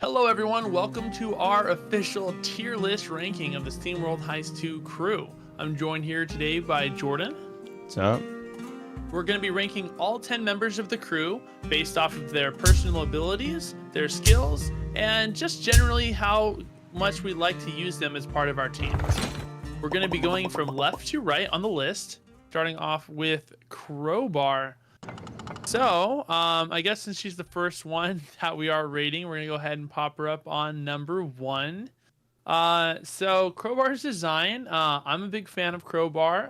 Hello everyone, welcome to our official tier list ranking of the SteamWorld Heist 2 crew. I'm joined here today by Jordan. What's up? We're going to be ranking all 10 members of the crew based off of their personal abilities, their skills, and just generally how much we like to use them as part of our teams. We're going to be going from left to right on the list, starting off with Crowbar. So, I guess since she's the first one that we are rating, we're gonna go ahead and pop her up on number 1. So Crowbar's design, I'm a big fan of Crowbar.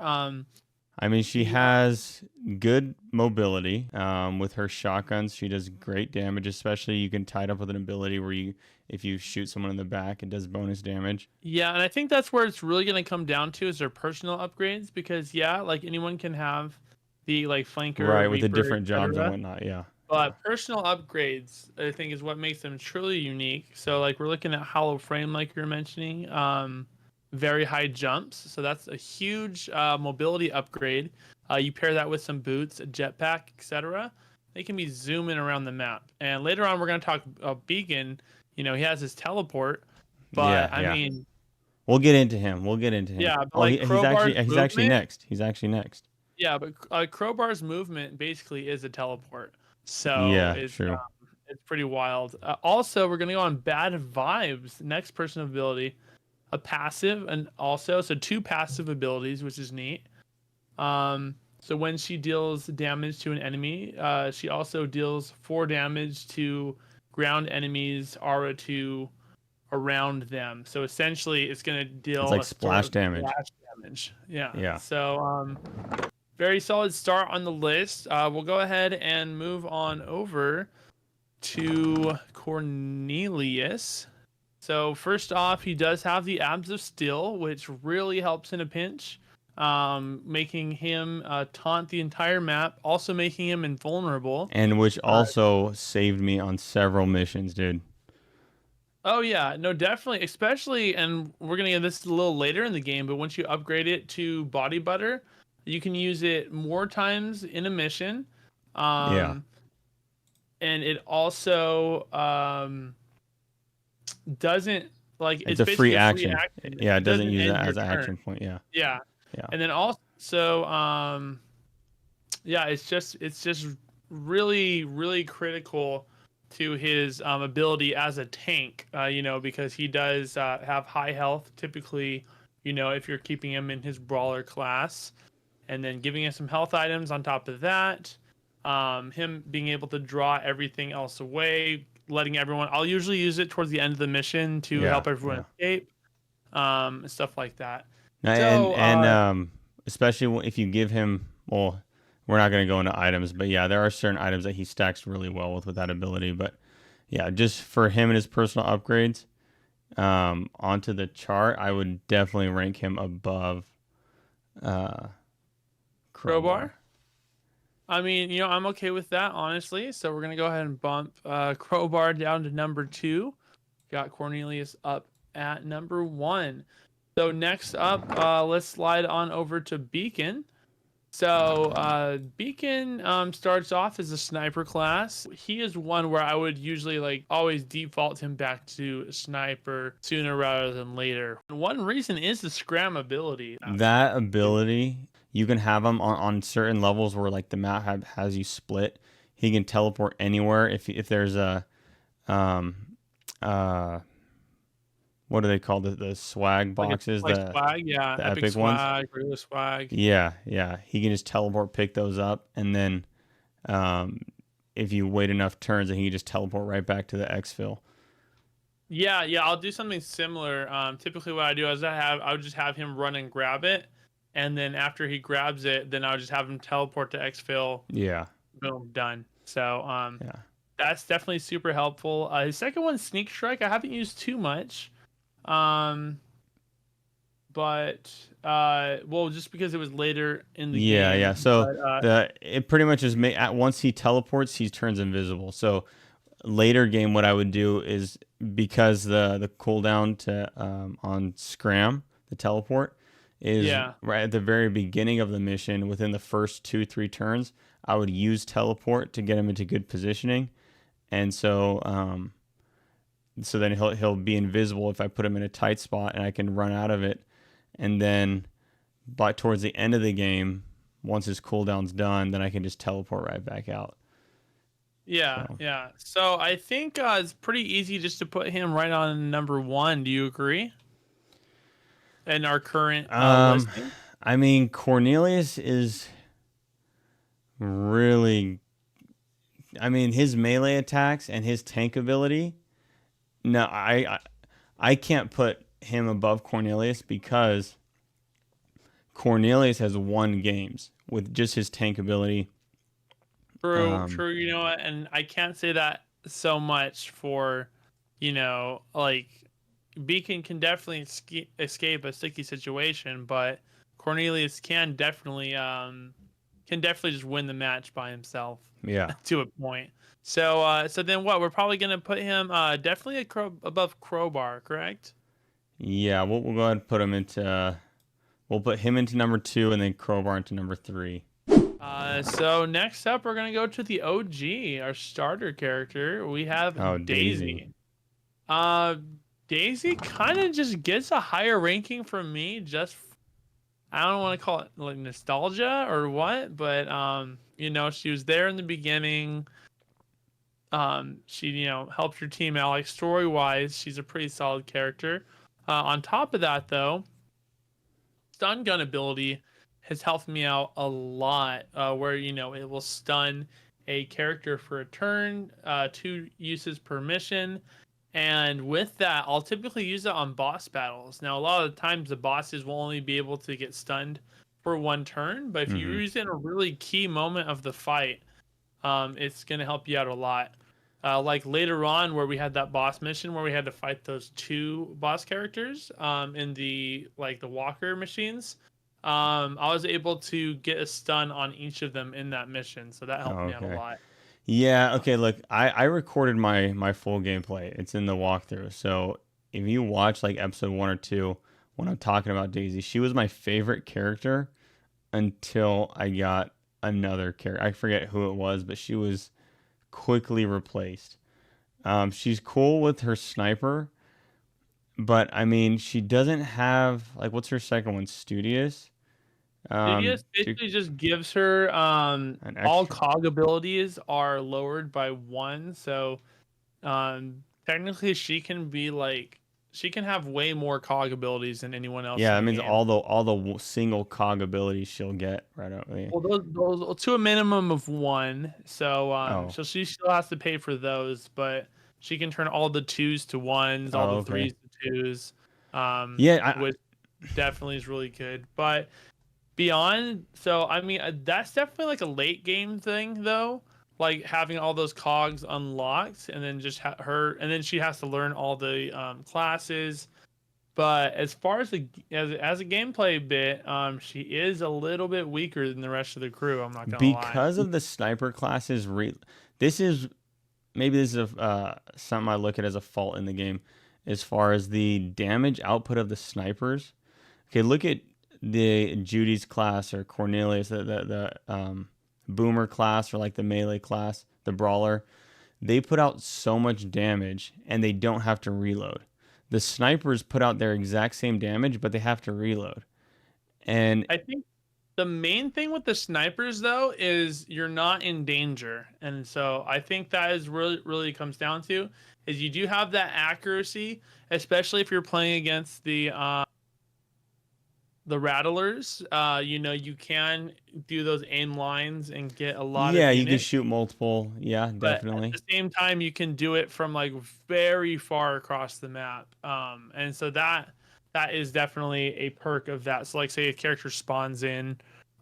I mean, she has good mobility. With her shotguns, she does great damage. Especially, you can tie it up with an ability where if you shoot someone in the back, it does bonus damage. Yeah, and I think that's where it's really gonna come down to is their personal upgrades because like anyone can have the flanker, Right, with the Reaper, different jobs and etc. whatnot. Yeah. But personal upgrades, I think, is what makes them truly unique. So, we're looking at hollow frame, like you're mentioning, very high jumps. So that's a huge mobility upgrade. You pair that with some boots, a jetpack, etc. They can be zooming around the map. And later on, we're going to talk about Beacon. He has his teleport, but I mean, we'll get into him. Yeah, but he's actually next. Yeah, but Crowbar's movement basically is a teleport. So Yeah, it's true. it's pretty wild. Also, we're gonna go on bad vibes. Next person ability, a passive, and also so 2 passive abilities, which is neat. So when she deals damage to an enemy, she also deals 4 damage to ground enemies, aura 2 around them. So essentially, it's gonna deal It's like a splash sort of damage. splash damage. Yeah. So very solid start on the list. We'll go ahead and move on over to Cornelius. So first off, he does have the Abs of Steel, which really helps in a pinch, making him taunt the entire map, also making him invulnerable. And which also saved me on several missions, dude. Oh yeah, no, definitely, especially, and we're gonna get this a little later in the game, but once you upgrade it to Body Butter, you can use it more times in a mission. Yeah. And it also doesn't It's it's a free basically action. a free action. Yeah, it doesn't use end that your as an turn. action point. Yeah. Yeah. Yeah. And then also yeah, it's just really, really critical to his ability as a tank, because he does have high health typically, if you're keeping him in his brawler class, and then giving him some health items on top of that, him being able to draw everything else away, letting everyone, I'll usually use it towards the end of the mission to help everyone escape, stuff like that. And especially if you give him, well, we're not going to go into items, but yeah, there are certain items that he stacks really well with that ability. But yeah, just for him and his personal upgrades onto the chart, I would definitely rank him above Crowbar. I mean, I'm okay with that, honestly. So we're going to go ahead and bump Crowbar down to number 2. Got Cornelius up at number 1. So next up, let's slide on over to Beacon. So Beacon starts off as a sniper class. He is one where I would usually always default him back to sniper sooner rather than later. One reason is the scram ability. That ability, you can have him on certain levels where the map has you split. He can teleport anywhere if there's a what do they call the swag boxes? The swag, yeah, the epic ones. swag, regular swag. Yeah. He can just teleport, pick those up, and then if you wait enough turns, then he can just teleport right back to the exfil. Yeah, I'll do something similar. Typically, what I do is I would just have him run and grab it, and then after he grabs it, then I'll just have him teleport to exfil. Yeah. Boom, done. So yeah, that's definitely super helpful. His second one, Sneak Strike, I haven't used too much. But well, just because it was later in the game. Yeah. So it pretty much is once he teleports, he turns invisible. So later game, what I would do is, because the cooldown to on scram, the teleport, is right at the very beginning of the mission, within the first 2-3 turns, I would use teleport to get him into good positioning. And so so then he'll be invisible if I put him in a tight spot, and I can run out of it. And then, but towards the end of the game, once his cooldown's done, then I can just teleport right back out. Yeah, So, yeah. So I think it's pretty easy just to put him right on number 1. Do you agree? In our current um, listing. I mean, Cornelius is really, I mean, his melee attacks and his tank ability. No, I can't put him above Cornelius because Cornelius has won games with just his tank ability. True, Um, true. You know what? And I can't say that so much for, like Beacon can definitely escape a sticky situation, but Cornelius can definitely just win the match by himself yeah, to a point. So so then what? We're probably gonna put him definitely above Crowbar, correct? yeah. We'll go ahead and put him into. We'll put him into number 2, and then Crowbar into number 3. So next up, we're gonna go to the OG, our starter character. We Oh, have Daisy. Daisy. Uh, Daisy kind of just gets a higher ranking from me. I don't want to call it like nostalgia or what, but she was there in the beginning. She helped your team out. Like story wise, she's a pretty solid character. On top of that, though, stun gun ability has helped me out a lot. Where it will stun a character for a turn, 2 uses per mission. And with that, I'll typically use it on boss battles. Now, a lot of the times the bosses will only be able to get stunned for 1 turn, but if you Mm-hmm. use it in a really key moment of the fight, it's going to help you out a lot. Like later on, where we had that boss mission where we had to fight those 2 boss characters in the walker machines. I was able to get a stun on each of them in that mission, so that helped Oh, me out a okay. lot. Yeah. Okay. Look, I recorded my full gameplay. It's in the walkthrough. So if you watch like episode 1 or 2, when I'm talking about Daisy, she was my favorite character until I got another character. I forget who it was, but she was quickly replaced. She's cool with her sniper, but I mean, she doesn't have like what's her second one? Studious. Studious Do basically just gives her an all extra. cog abilities are lowered by 1, so technically she can have way more cog abilities than anyone else Yeah, in that the means game. all the single cog abilities she'll get right away. Well, those to a minimum of 1, so Oh, so she still has to pay for those, but she can turn all the 2s to 1s, all oh, the okay. 3s to 2s, Yeah, which definitely is really good. But beyond, so I mean, that's definitely like a late game thing though, like having all those cogs unlocked, and then just and then she has to learn all the classes. But as far as as a gameplay bit, she is a little bit weaker than the rest of the crew. I'm not gonna lie. because of the sniper classes. This is maybe this is something I look at as a fault in the game, as far as the damage output of the snipers. Okay, look at the Judy's class or Cornelius, the boomer class or like the melee class, the brawler. They put out so much damage and they don't have to reload. The snipers put out their exact same damage, but they have to reload. And I think the main thing with the snipers though is you're not in danger, and so I think that is really comes down to is you do have that accuracy, especially if you're playing against the rattlers. You can do those aim lines and get a lot of yeah, you can units, shoot multiple. Yeah, but at definitely. the same time you can do it from like very far across the map. And so that is definitely a perk of that. So like say a character spawns in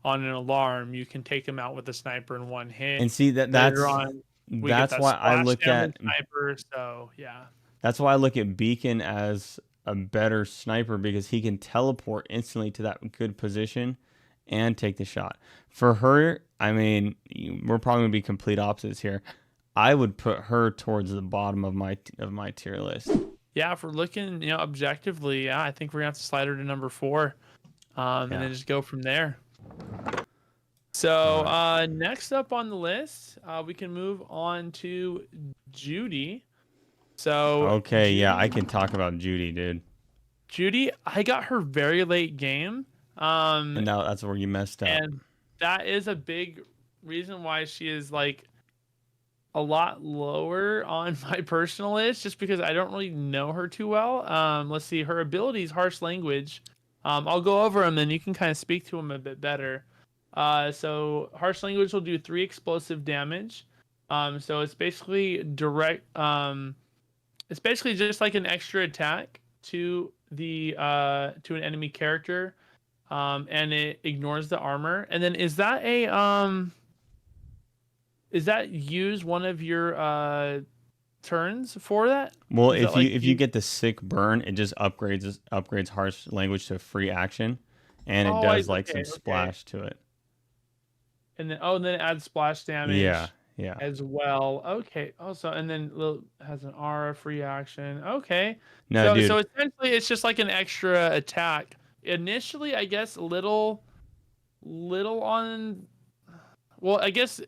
on an alarm, you can take them out with a sniper in 1 hit. And see Later on, we get that's that why I splash look damage at sniper. So yeah. that's why I look at Beacon as a better sniper because he can teleport instantly to that good position and take the shot. For her, I mean, we're probably gonna be complete opposites here. I would put her towards the bottom of my tier list. Yeah, if we're looking, objectively, yeah, I think we're gonna have to slide her to number 4. And Yeah. then just go from there. So All right. next up on the list, we can move on to Judy. So Okay, yeah, I Judy, can talk about Judy, dude. Judy, I got her very late game. And now that's where you messed up. And that is a big reason why she is like a lot lower on my personal list, just because I don't really know her too well. Let's see, her abilities, harsh language. I'll go over them, then you can kind of speak to them a bit better. So harsh language will do 3 explosive damage. So it's basically direct. It's basically just like an extra attack to to an enemy character. And it ignores the armor. And then is that use one of your turns for that? Well, Is that if like you get the sick burn, it just upgrades harsh language to free action, and it Oh, does like okay, some okay. splash to it. And then it adds splash Yeah, damage yeah. as well. Okay. Also, and then has an aura free action. Okay. No, So dude. essentially it's just like an extra attack. Initially, I guess little on well, I guess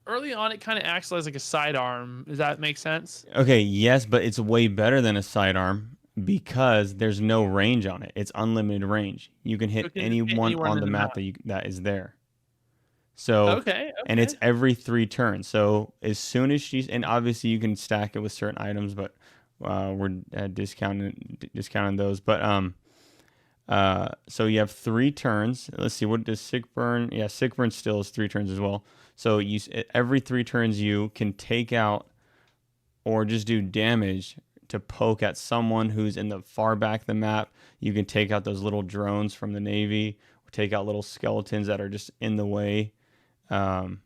early on it kind of acts as like a sidearm. Does that make sense? Okay, yes, but it's way better than a sidearm because there's no range on it. It's unlimited range. You can So hit it can hit anyone anywhere on in the the map map. that is there. So, Okay, and it's okay. every 3 turns. So as soon as she's, and obviously you can stack it with certain items, but we're discounting those. But so you have 3 turns. Let's see, what does sick burn? Yeah, sick burn still is 3 turns as well. So every 3 turns you can take out or just do damage to poke at someone who's in the far back of the map. You can take out those little drones from the Navy, or take out little skeletons that are just in the way. Um,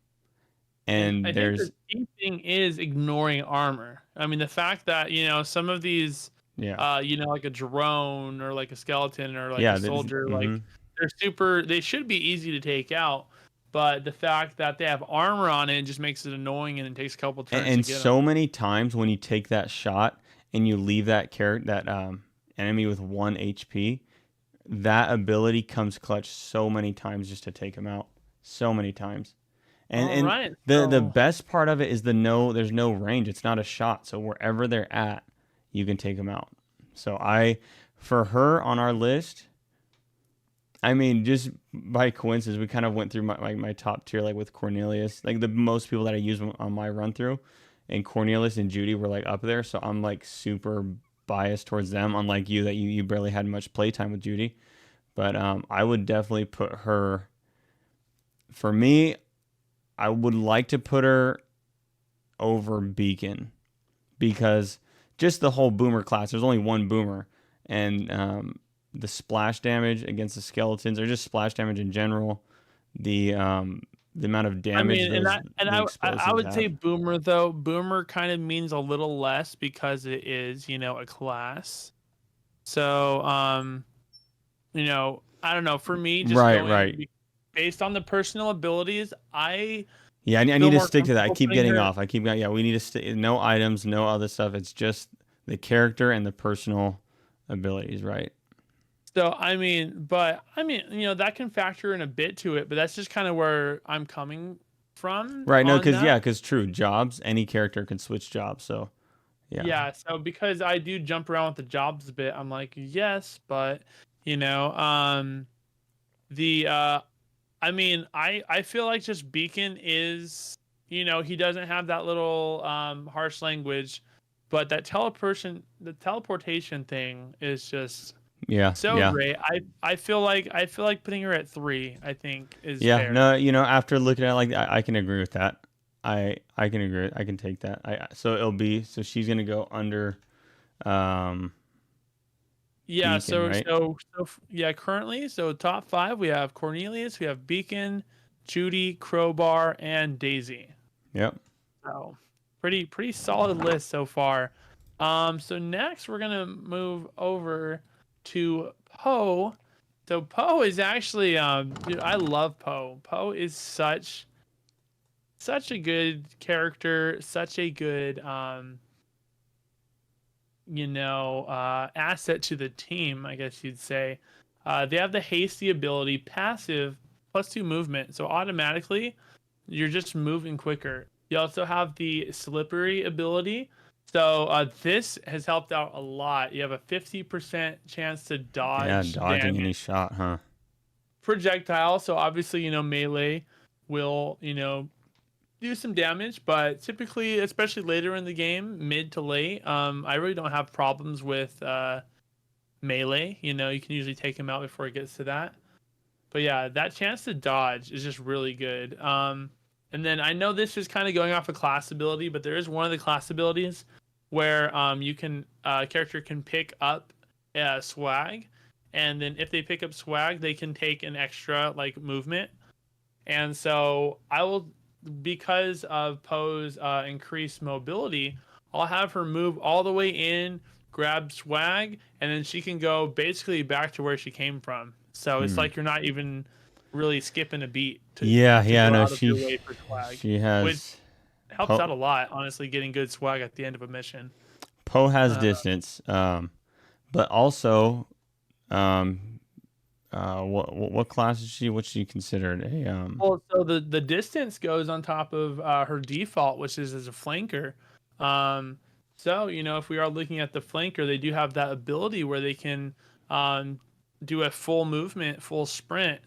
And and I think the there's key thing is ignoring armor. I mean, the fact that, some of these, yeah, like a drone or like a skeleton or like a yeah, soldier, hmm like they should be easy to take out. But the fact that they have armor on it just makes it annoying and it takes a couple turns to and get them. so many times when you take that shot and you leave that enemy with 1 HP, that ability comes clutch so many times just to take him out, so many times. All And right. the So, best part of it is there's no range. It's not a shot. So wherever they're at, you can take them out. So for her on our list, I mean, just by coincidence, we kind of went through my top tier, like with Cornelius, like the most people that I use on my run through, and Cornelius and Judy were like up there. So I'm like super biased towards them, unlike you that you barely had much playtime with Judy. But I would definitely put her. For me, I would like to put her over Beacon because just the whole boomer class. There's only one boomer, and the splash damage against the skeletons, or just splash damage in general. The amount of I damage mean, the I explosives would say have. boomer though. Boomer kind of means a little less because it is, a class. So, I don't know. For me, just Right, right. based on the personal abilities, I Yeah, I feel need to more stick to that. I comfortable keep putting getting her. off. I keep going. Yeah, we need to stick. No items, no other stuff. It's just the character and the personal abilities, right? So, that can factor in a bit to it, but that's just kind of where I'm coming from Right. No, on because that. true. Jobs. Any character can switch jobs. So yeah. Yeah. So because I do jump around with the jobs a bit, I'm like, yes, but you know, the I feel like just Beacon is, he doesn't have that little harsh language, but the teleportation thing is just Yeah. so Yeah. great. I feel like putting her at 3, I think is Yeah. fair. No. After looking at it, like I can agree with that. I can agree. I can take that. So she's gonna go under um Yeah, Beacon, right? yeah, currently, so top 5 we have Cornelius, we have Beacon, Judy, Crowbar, and Daisy. Yep. So pretty solid list so far. So next we're gonna move over to Poe. So Poe is actually dude, I love Poe. Poe is such a good character, such a good asset to the team, I guess you'd say. They have the hasty ability, passive +2 movement, so automatically you're just moving quicker. You also have the slippery ability, So this has helped out a lot. You have a 50% chance to Yeah, dodge dodging any damage shot, huh? projectile. So obviously, melee will, do some damage, but typically, especially later in the game, mid to late, I really don't have problems with melee. You can usually take him out before it gets to that. But yeah, that chance to dodge is just really good. And then I know this is kind of going off a class ability, but there is one of the class abilities where you can character can pick up swag, and then if they pick up swag, they can take an extra like movement. And so I will, because of Poe's increased mobility, I'll have her move all the way in, grab swag, and then she can go basically back to where she came from. So it's Hmm. like you're not even really skipping a beat to Yeah, to yeah, go no, out of your way for swag, she which has helps out Poe a lot. Honestly, getting good swag at the end of a mission. Poe has Uh, distance, but also, um, what class is she? What's she considered a Well, so the distance goes on top of her default, which is as a flanker. Um, so if we are looking at the flanker, they do have that ability where they can um, do a full movement, full sprint,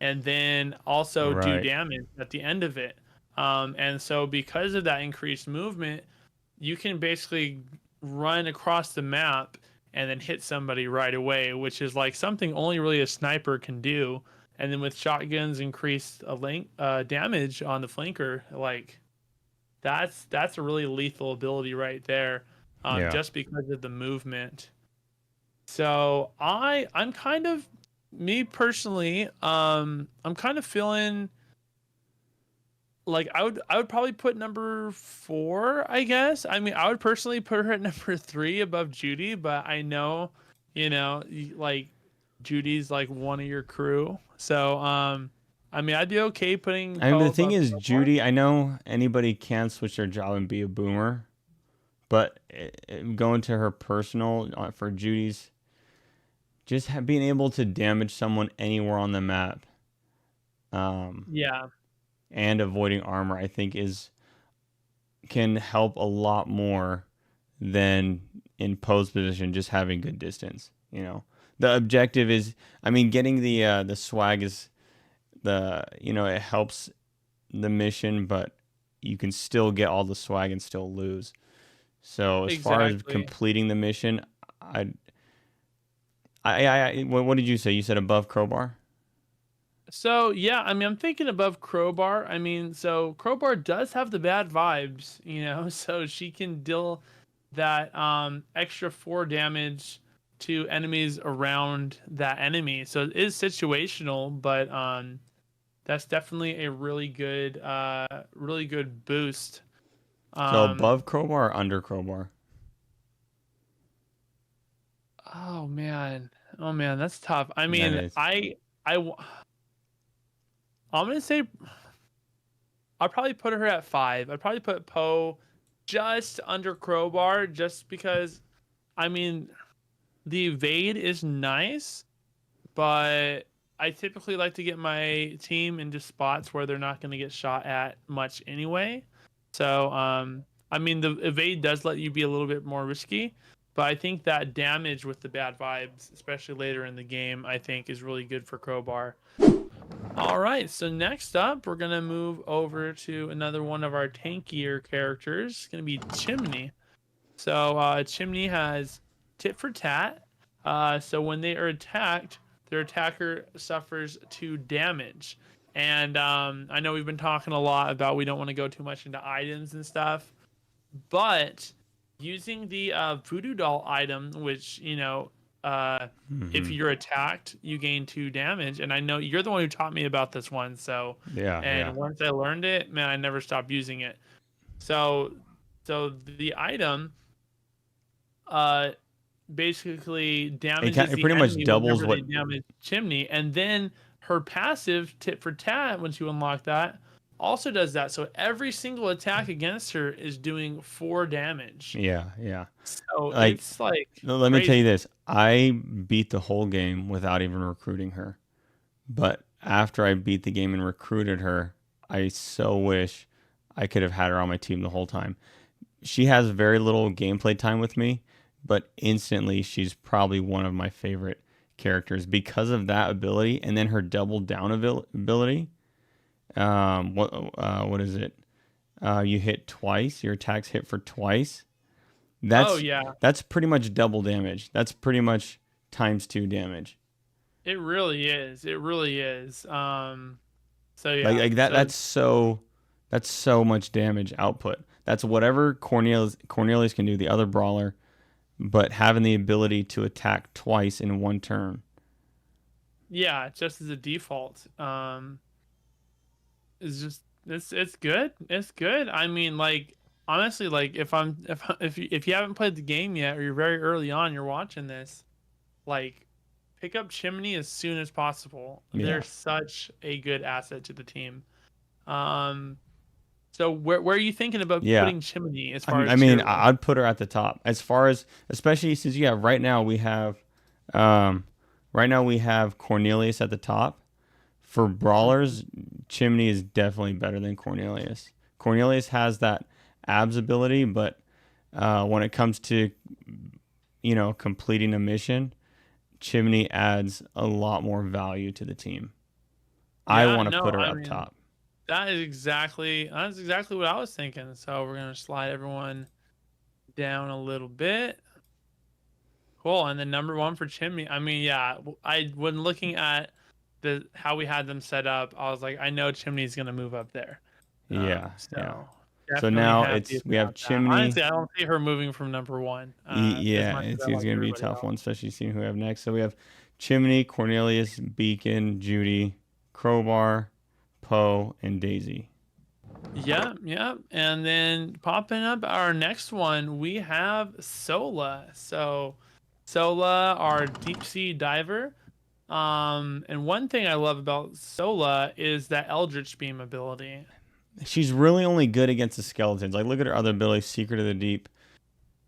and then also do right? damage at the end of it. And so because of that increased movement, you can basically run across the map and then hit somebody right away, which is like something only really a sniper can do. And then with shotguns, increased damage on the flanker, like that's a really lethal ability right there, Yeah. just because of the movement. So I'm kind of me personally, I'm kind of feeling like I would probably put number 4, I guess. I mean, I would personally put her at number 3 above Judy, but I know, like Judy's like one of your crew. So I mean, I'd be okay putting I mean, Poe the thing above is, Crowbar. Judy. I know anybody can switch their job and be a boomer, but going to her personal for Judy's, just being able to damage someone anywhere on the map, um, Yeah, and avoiding armor, I think is can help a lot more than in Poe's position just having good distance. The objective is, I mean, getting the swag is it helps the mission, but you can still get all the swag and still lose. So as far as exactly. completing the mission, I what did you say? You said above Crowbar? So yeah, I mean, I'm thinking above Crowbar. I mean, so Crowbar does have the bad vibes, so she can deal that extra 4 damage to enemies around that enemy. So it is situational, but that's definitely a really good boost. So Um, above Crowbar or under Crowbar? oh man, oh man, that's tough. I That mean, is. I'm gonna say I'll probably put her at 5. I'd probably put Poe just under Crowbar, just because I mean the evade is nice, but I typically like to get my team into spots where they're not going to get shot at much anyway. So, I mean, the evade does let you be a little bit more risky, but I think that damage with the bad vibes, especially later in the game, I think is really good for Crowbar. All right, so next up, we're going to move over to another one of our tankier characters. It's going to be Chimney. So Chimney has tit for tat. So when they are attacked, their attacker suffers 2 damage. And I know we've been talking a lot about we don't want to go too much into items and stuff, but using the voodoo doll item, which if Hmm. you're attacked, you gain 2 damage. And I know you're the one who taught me about this one. So, Yeah, and yeah. once I learned it, man, I never stopped using it. So, so the item uh basically damages It the pretty much enemy doubles whenever they what. damage Chimney, and then her passive tit for tat, once you unlock that, also does that. So every single attack against her is doing 4 damage. Yeah, yeah. So Like, it's like let me tell you crazy. this. I beat the whole game without even recruiting her. But after I beat the game and recruited her, I so wish I could have had her on my team the whole time. she has very little gameplay time with me, but instantly she's probably one of my favorite characters because of that ability, and then her double down ability. What is it? You hit twice. Your attacks hit for twice. Oh That's yeah, that's pretty much double damage. That's pretty much times 2 damage. it really is. It really is. So Like yeah, like that so that's so much damage output. That's whatever Cornelius can do, the other brawler, but having the ability to attack twice in one turn. yeah, just as a default, is just it's good. It's good. I mean, like honestly, like if you haven't played the game yet or you're very early on, you're watching this, like pick up Chimney as soon as possible. Yeah. They're such a good asset to the team. Um, so where are you thinking about Yeah. putting Chimney as far as I mean, tier one? I'd put her at the top as far as, especially since um, right now we have Cornelius at the top. For brawlers, Chimney is definitely better than Cornelius. Cornelius has that abs ability, but when it comes to completing a mission, Chimney adds a lot more value to the team. I Yeah, want to no, put her I up mean top. that's exactly what I was thinking. So we're gonna slide everyone down a little bit. Cool, and then number one for Chimney. I mean, yeah, I when looking at the how we had them set up, I was like, I know Chimney's gonna move up there. Yeah, yeah. So So definitely now happy we have about that. Chimney. Honestly, I don't see her moving from number one. As Yeah, much as it's I like going to be a everybody tough else. one, especially seeing who we have next. So we have Chimney, Cornelius, Beacon, Judy, Crowbar, Poe, and Daisy. Yeah, yeah. And then popping up our next one, we have Sola. So Sola, our deep sea diver. And one thing I love about Sola is that Eldritch Beam ability. She's really only good against the skeletons. Like, look at her other ability, Secret of the Deep.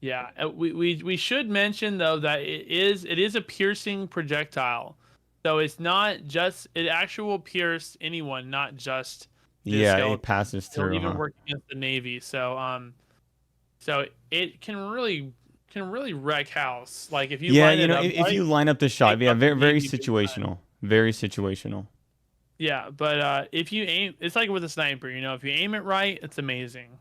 Yeah, we should mention though that it is a piercing projectile. So it's not just it actually will pierce anyone, not just the Yeah, it skeleton. passes It'll through, even huh? work against the navy. So it can really wreck house. Like if you Yeah, line it up if right, you line up the shot, take yeah, out the very navy big time. situational. Very situational. Yeah, but if you aim, it's like with a sniper. If you aim it right, it's amazing.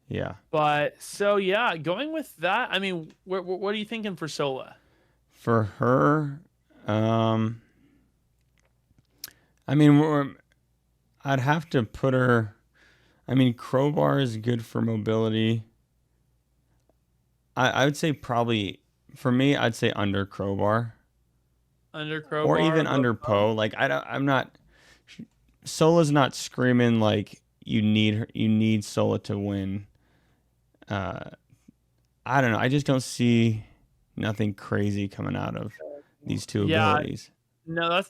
Yeah. But so yeah, going with that, I mean, what are you thinking for Sola? For her, I mean, I'd have to put her. I mean, Crowbar is good for mobility. I would say probably for me, I'd say under Crowbar Under or Crowbar even above under Poe? Poe. Like I'm not. Sola's not screaming like you need Sola to win. Uh, I don't know. I just don't see nothing crazy coming out of these two Yeah, abilities. no, I mean,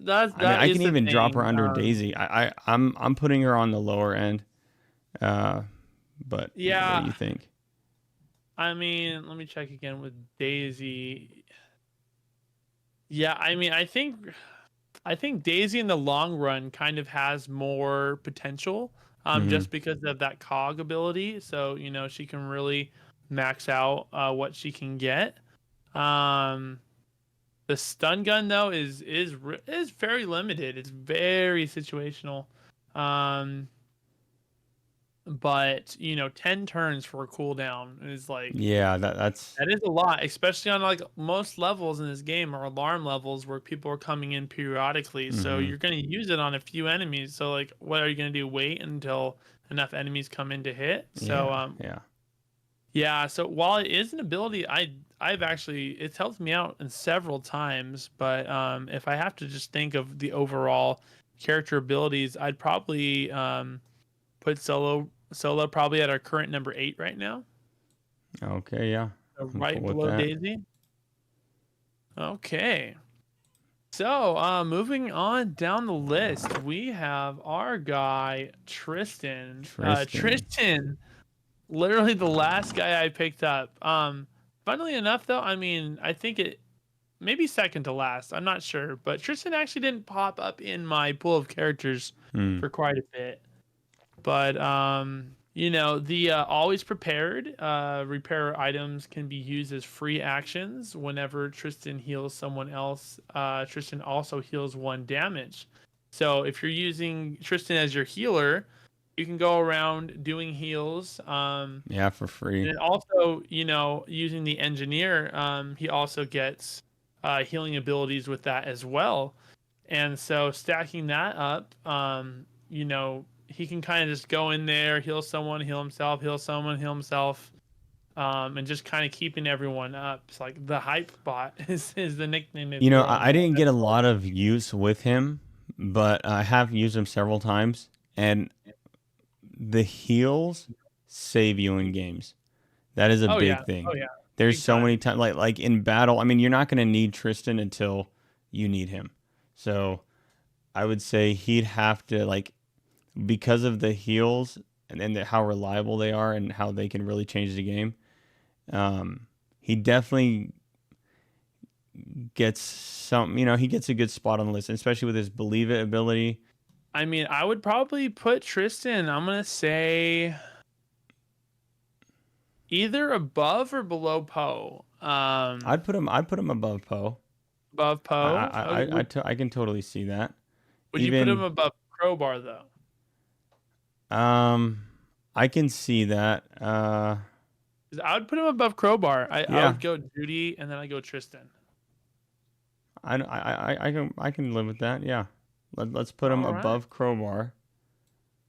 that I is can the even drop her thing. under Daisy. I'm putting her on the lower end. Uh, but what do Yeah, you think? I mean, let me check again with Daisy. Yeah, I mean, I think Daisy in the long run kind of has more potential, Hmm. just because of that cog ability. So she can really max out what she can get. Um, the stun gun though is very limited. It's very situational. Um, but 10 turns for a cooldown is like Yeah, that's that is a lot, especially on like most levels in this game or alarm levels where people are coming in periodically. So hmm you're going to use it on a few enemies. So like, what are you going to do? Wait until enough enemies come in to hit. So yeah, yeah. yeah. So while it is an ability, I've actually it's helped me out in several times. But if I have to just think of the overall character abilities, I'd probably put Solo probably at our current number 8 right now, Okay, yeah. I'm cool right with below that. Daisy. Okay. So, moving on down the list, we have our guy Tristan. Tristan. Tristan, literally the last guy I picked up. Funnily enough, though, I mean, I think it maybe second to last. I'm not sure, but Tristan actually didn't pop up in my pool of characters Hmm. for quite a bit. But The always prepared repair items can be used as free actions whenever Tristan heals someone else. Tristan also heals 1 damage. So if you're using Tristan as your healer, you can go around doing heals. Yeah, for free. And also, using the engineer, he also gets healing abilities with that as well. And so stacking that up, he can kind of just go in there, heal someone, heal himself, heal someone, heal himself, and just kind of keeping everyone up. It's like the hype bot is the nickname. I didn't get a lot of use with him, but I have used him several times, and the heals save you in games. That is a big thing. Oh yeah. There's Big so time. many times, like in battle. I mean, you're not going to need Tristan until you need him. So I would say he'd have to because of the heals and how reliable they are and how they can really change the game. He definitely gets some. He gets a good spot on the list, especially with his believe it ability. I mean, I would probably put Tristan, I'm gonna say, either above or below Poe. I'd put him above Poe. Above Poe. I can totally see that. Would you put him above Crowbar though? I can see that. 'Cause I would put him above Crowbar. I Yeah. would go Judy and then I go Tristan. I can live with that. Yeah. Let's put him All right. above Crowbar.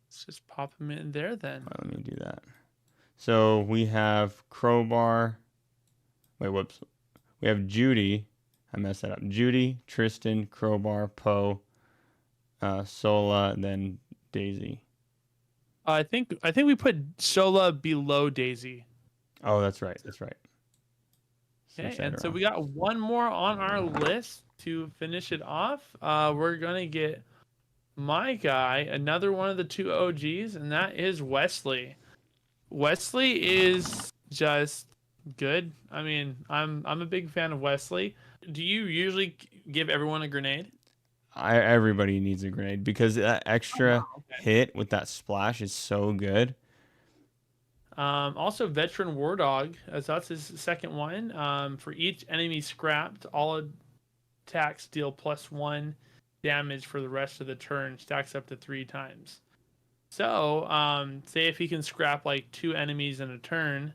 Let's just pop him in there then. All right, let me do that. So we have Crowbar. Wait, whoops. We have Judy. I messed that up. Judy, Tristan, Crowbar, Poe, Sola, and then Daisy. I think we put Sola below Daisy. Oh, that's right. That's right. Okay, and so we got one more on our list to finish it off. We're gonna get my guy, another one of the 2 OGs, and that is Wesley. Wesley is just good. I mean, I'm a big fan of Wesley. Do you usually give everyone a grenade? Everybody needs a grenade because that extra Okay. hit with that splash is so good. Also, veteran War Dog, as that's his second one. For each enemy scrapped, all attacks deal +1 damage for the rest of the turn, stacks up to 3 times. So, say if he can scrap like 2 enemies in a turn,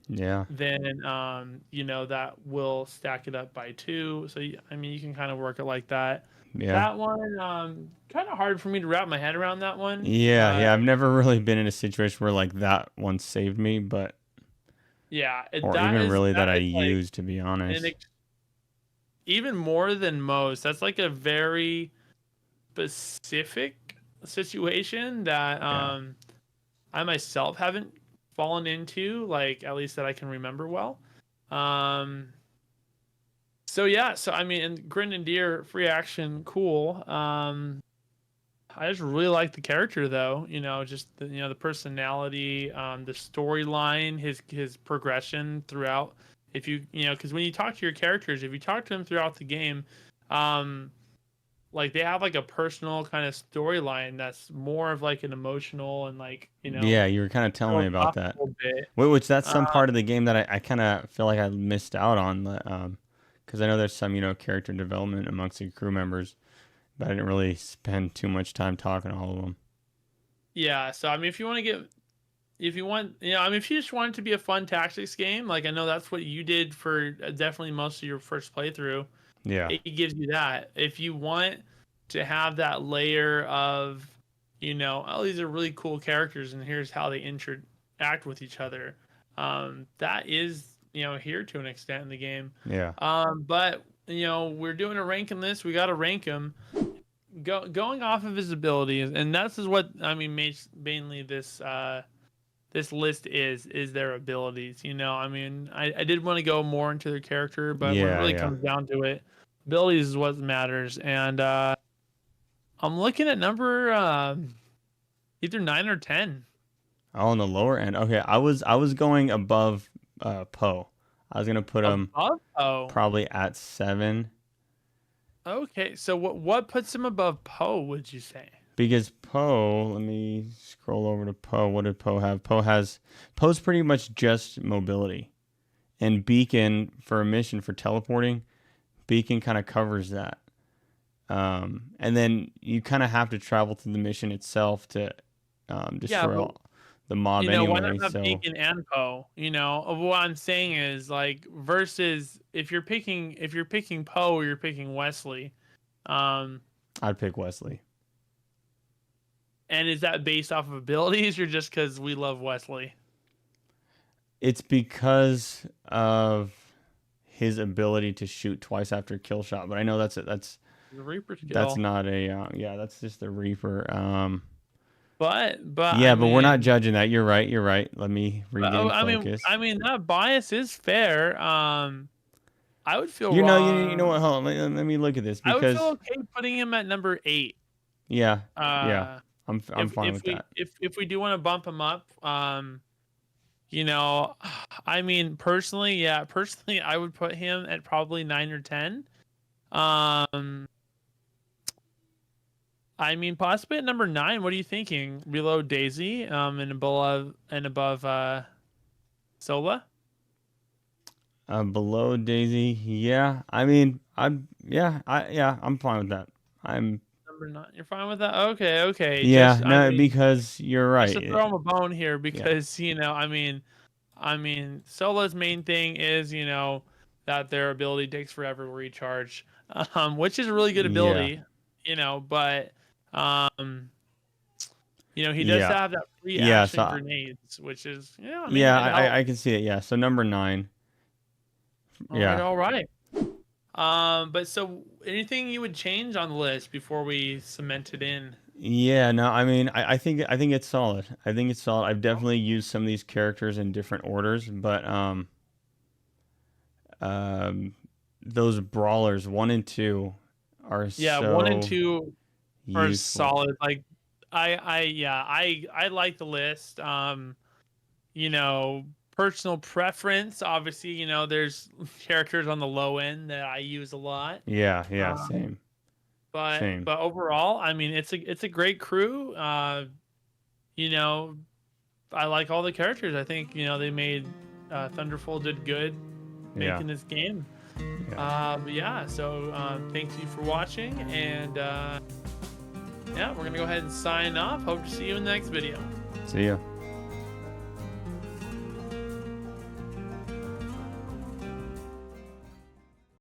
Yeah. then that will stack it up by 2. So, I mean, you can kind of work it like that. Yeah. That one, kind of hard for me to wrap my head around that one. Yeah. I've never really been in a situation where that one saved me, but yeah, or that even is, really that I like used, to be honest. even more than most. That's like a very specific situation that I myself haven't fallen into, like at least that I can remember well. So I mean, and Grenadier free action, cool. I just really like the character though. Just the personality, the storyline, his progression throughout. If because when you talk to your characters, if you talk to them throughout the game, like they have like a personal kind of storyline that's more of like an emotional and Yeah, you were kind of telling me about that. Bit. Which that's some part of the game that I kind of feel like I missed out on. Because I know there's some character development amongst the crew members, but I didn't really spend too much time talking to all of them. Yeah, so I mean, if you just want it to be a fun tactics game, like I know that's what you did for definitely most of your first playthrough. Yeah, it gives you that. If you want to have that layer of, oh, these are really cool characters, and here's how they interact with each other, that is, here to an extent in the game. Yeah. But we're doing a ranking list. We got to rank him. Going off of his abilities, and that's what I mean. Mainly this list is their abilities. I mean, I did want to go more into their character, but when it really comes down to it, abilities is what matters. And I'm looking at number either 9 or 10. Oh, on the lower end. Okay, I was going above Poe. I was gonna put him probably at 7. Okay, so what puts him above Poe, would you say? Because Poe, let me scroll over to Poe. What did Poe have? Poe's pretty much just mobility. And Beacon, for a mission for teleporting, Beacon kind of covers that. And then you kind of have to travel to the mission itself to destroy all the mob anyway. Why not have Beacon and Poe? What I'm saying is, like, versus if you're picking Poe or you're picking Wesley. I'd pick Wesley. And is that based off of abilities or just because we love Wesley? It's because of his ability to shoot twice after kill shot. But I know that's the Reaper skill. That's not a that's just the Reaper. But yeah, but we're not judging that. You're right. Let me regain focus. I mean that bias is fair. I would feel you wrong. You know what? Hold on. Let me look at this because I would feel okay putting him at number 8. Yeah. I'm fine with that. If we do want to bump him up, I mean, personally, I would put him at probably 9 or 10. I mean, possibly at number 9. What are you thinking? Below Daisy, and above Sola. Below Daisy, yeah. I mean, I'm fine with that. I'm number 9. You're fine with that? Okay. Yeah, because you're right. Just to throw him a bone here, because I mean, Sola's main thing is that their ability takes forever to recharge, which is a really good ability, but he does have that free action grenades, which is I can see it. Yeah, so number 9. All right. But so anything you would change on the list before we cement it in? Yeah, no, I mean, I think it's solid. I've definitely used some of these characters in different orders, but those brawlers 1 and 2 are 1 and 2 are useful. solid. Like I like the list. Personal preference, obviously, there's characters on the low end that I use a lot. Yeah, same. But overall, I mean, it's a great crew. I like all the characters. I think they made Thunderful did good making this game. So thank you for watching, and we're gonna go ahead and sign off. Hope to see you in the next video. See ya.